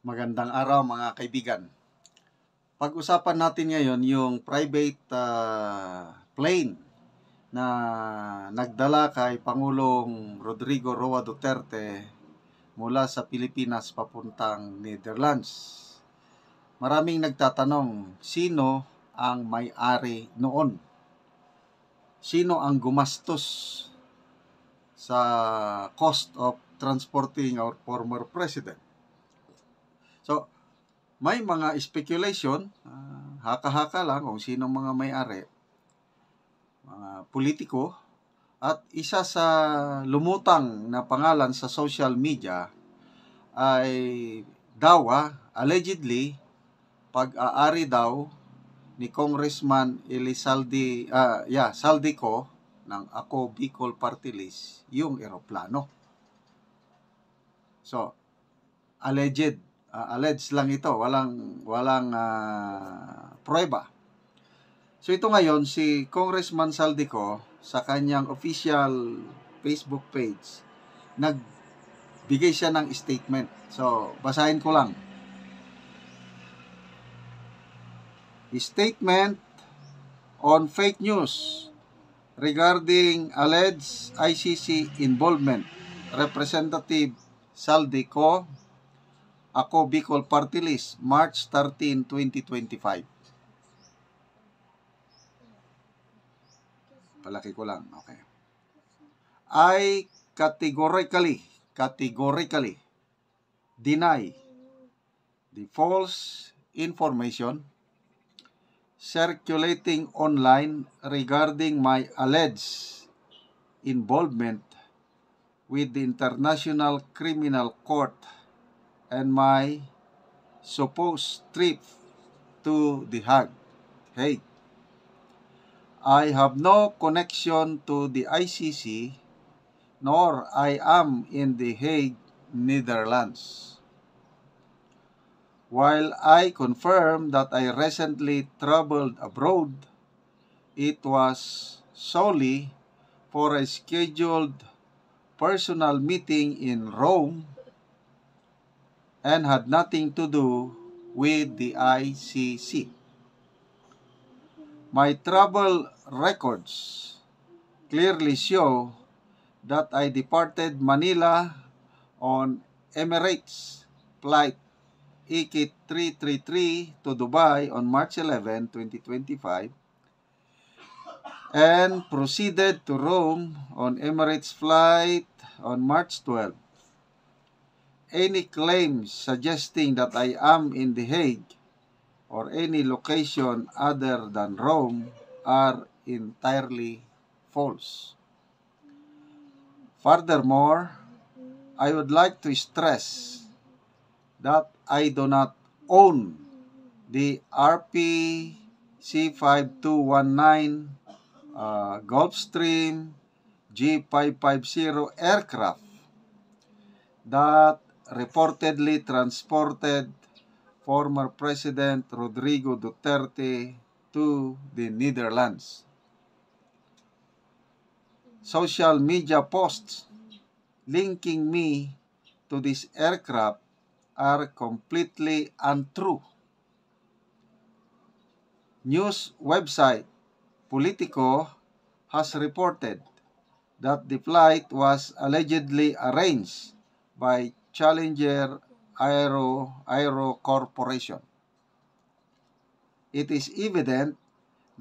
Magandang araw mga kaibigan. Pag-usapan natin ngayon yung private plane na nagdala kay Pangulong Rodrigo Roa Duterte mula sa Pilipinas papuntang Netherlands. Maraming nagtatanong, sino ang may-ari noon? Sino ang gumastos sa cost of transporting our former president? So, may mga speculation, haka-haka lang kung sino mga may-ari, mga politiko, at isa sa lumutang na pangalan sa social media ay allegedly, pag-aari daw ni Congressman Saldico ng Ako Bicol Party List yung eroplano. So, alleged lang ito, walang prueba. So ito ngayon, si Congressman Saldico sa kanyang official Facebook page, nagbigay siya ng statement. So, basahin ko lang. Statement on fake news regarding alleged ICC involvement. Representative Saldico, Ako Bicol Party List, March 13, 2025. Palaki ko lang. Okay. I categorically deny the false information circulating online regarding my alleged involvement with the International Criminal Court and my supposed trip to The Hague. I have no connection to the ICC, nor I am in The Hague, Netherlands. While I confirm that I recently traveled abroad, it was solely for a scheduled personal meeting in Rome and had nothing to do with the ICC. My travel records clearly show that I departed Manila on Emirates flight EKIT 333 to Dubai on March 11, 2025 and proceeded to Rome on Emirates flight on March 12. Any claims suggesting that I am in The Hague or any location other than Rome are entirely false. Furthermore, I would like to stress that I do not own the RPC-5219 Gulfstream G550 aircraft that reportedly transported former President Rodrigo Duterte to the Netherlands. Social media posts linking me to this aircraft are completely untrue. News website Politico has reported that the flight was allegedly arranged by Challenger Aero Corporation. It is evident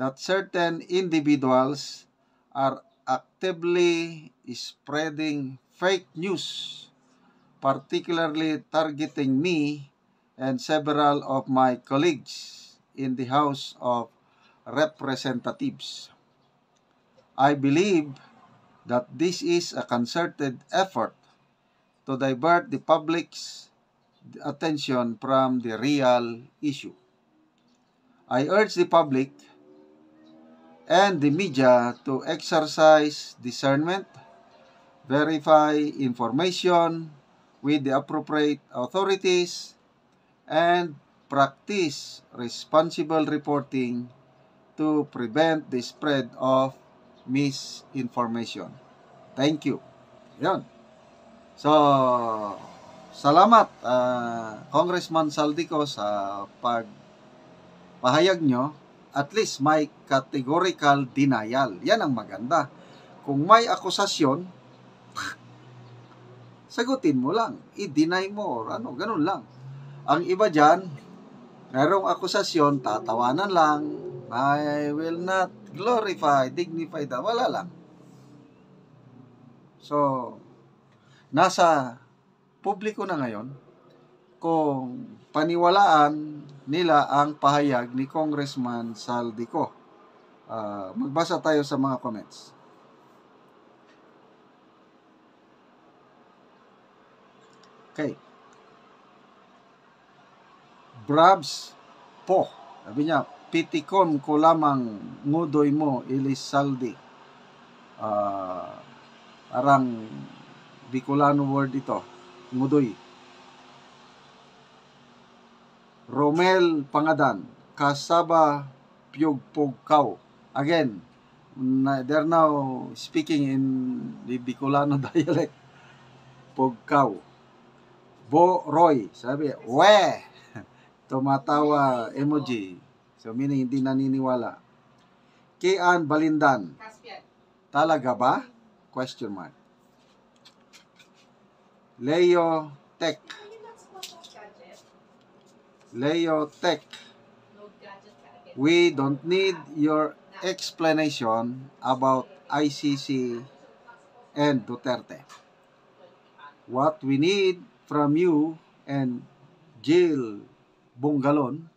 that certain individuals are actively spreading fake news, particularly targeting me and several of my colleagues in the House of Representatives. I believe that this is a concerted effort to divert the public's attention from the real issue. I urge the public and the media to exercise discernment, verify information with the appropriate authorities, and practice responsible reporting to prevent the spread of misinformation. Thank you. Yan. So, salamat Congressman Saldico sa pagpahayag nyo. At least may categorical denial. Yan ang maganda. Kung may akusasyon, sagutin mo lang. I-deny mo or ano, ganun lang. Ang iba dyan, mayroong akusasyon, tatawanan lang. I will not glorify, dignify that. Wala lang. So, nasa publiko na ngayon kung paniwalaan nila ang pahayag ni Congressman Saldico. Magbasa tayo sa mga comments. Okay. Brabs po. Sabi niya, pitikon ko lamang ngudoy mo, Ilis Saldi. Parang Bicolano word ito. Ngudoy. Romel Pangadan, Kasaba Pugkaw. Again, they're now speaking in the Bicolano dialect. Pugkaw. Bo Roy, sabi, we! Tumatawa emoji. So, meaning hindi naniniwala. Kian Balindan, talaga ba? Question mark. Leo Tech. We don't need your explanation about ICC and Duterte. What we need from you and Jill Bungalon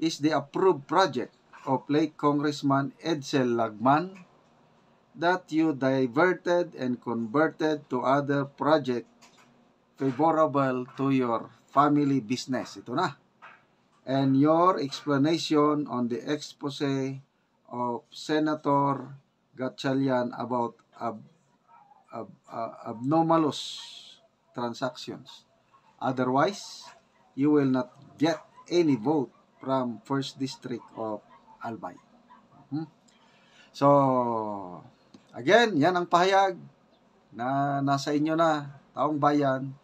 is the approved project of late Congressman Edsel Lagman that you diverted and converted to other project favorable to your family business. Ito na. And your explanation on the expose of Senator Gatchalian about abnormalous transactions. Otherwise, you will not get any vote from 1st District of Albay. So, again, yan ang pahayag na nasa inyo na, taong bayan,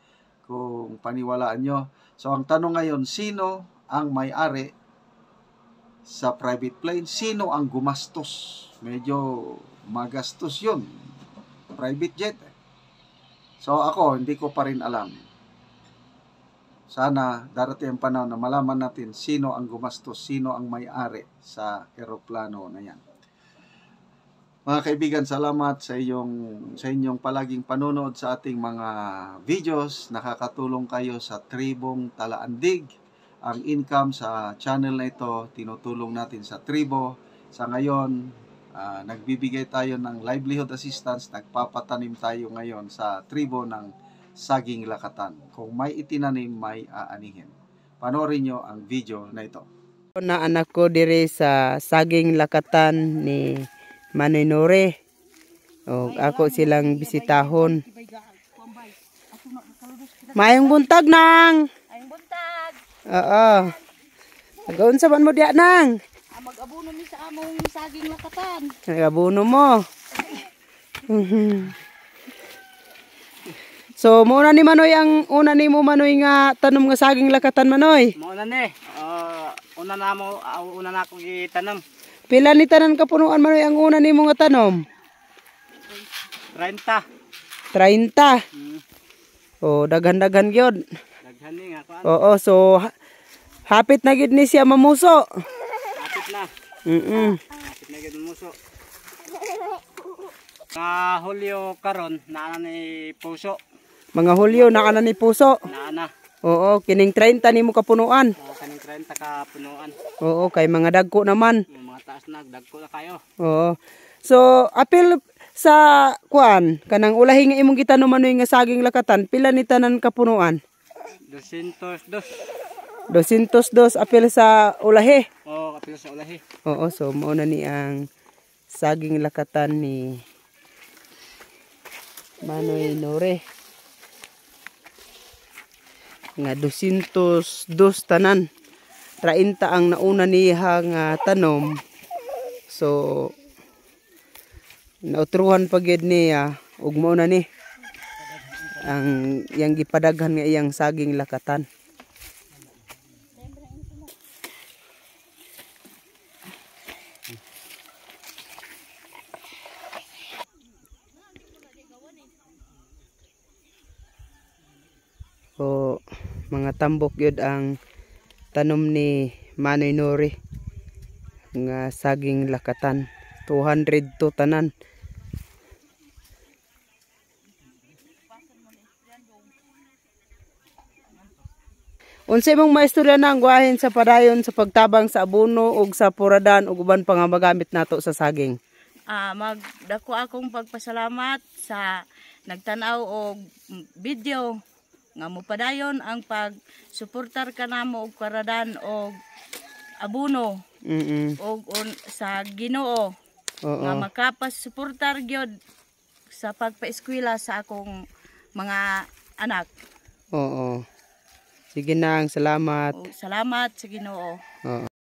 kung paniwalaan nyo. So, ang tanong ngayon, sino ang may-ari sa private plane? Sino ang gumastos? Medyo magastos yun. Private jet. So, ako, hindi ko pa rin alam. Sana darating ang panahon na malaman natin sino ang gumastos, sino ang may-ari sa eroplano na yan. Mga kaibigan, salamat sa inyong palaging panonood sa ating mga videos. Nakakatulong kayo sa tribong Talaandig. Ang income sa channel na ito, tinutulong natin sa tribo. Sa ngayon, nagbibigay tayo ng livelihood assistance. Nagpapatanim tayo ngayon sa tribo ng saging lakatan. Kung may itinanim, may aanihin. Panoorin nyo ang video na ito. Na anak ko dire sa saging lakatan ni Manoy Nore. O, ako silang bisitahon. Mayong buntag nang. Ayong buntag. Oo. Nagaon sa man mo diya nang. Mag-abuno mi sa among saging lakatan. Nagabuno mo. So, muna ni Manoy ang una ni mo Manoy nga tanom nga saging lakatan Manoy. Muna ni. Una na akong itanam. Pila ni tanan kapunuan Manoy ang una ni mo nga tanom? 30. 30. Oh, daghan-daghan gyud. Daghan ni nga kuan. Oo, so hapit na gid ni siya mamuso. Hapit na. Hapit na gid muso. Nga Hulyo karon naa ni puso. Mga Hulyo na kana ni puso. Naa. Oo, kining 30 nimo kapunuan. Kaning 30 ka punuan. Oo, kay mga dagko naman. Mga taas na dagko na kayo. Oo. So, apil sa kuan kanang ulahi nga imong gitanom Manoy nga saging lakatan, pila ni tanan kapunuan? 202. 202 apil sa ulahi. Oo, apil sa ulahi. Oo, so mao na ni ang saging lakatan ni Manoy Nore. Nga 202 tanan. 30 ang nauna niya nga tanom. So nautruhan pagid niya ug mao na ni. ang yang gipadaghan nga iyang saging lakatan. So, mga tambok yun ang tanom ni Manoy Nori nga saging lakatan. 200 to tanan. Unsa imong maistorya na ang guwahin sa padayon sa pagtabang sa abono ug sa puradan ug uban pa nga magamit nato sa saging? Magdako akong pagpasalamat sa nagtanaw og video nga mopadayon ang pagsuportar kanamo og paradan og abono og sa Ginoo nga makapas suportar gyud sa pagpaeskwela sa akong mga anak. Oo. Sige nang, salamat. Salamat sa Ginoo. Oo.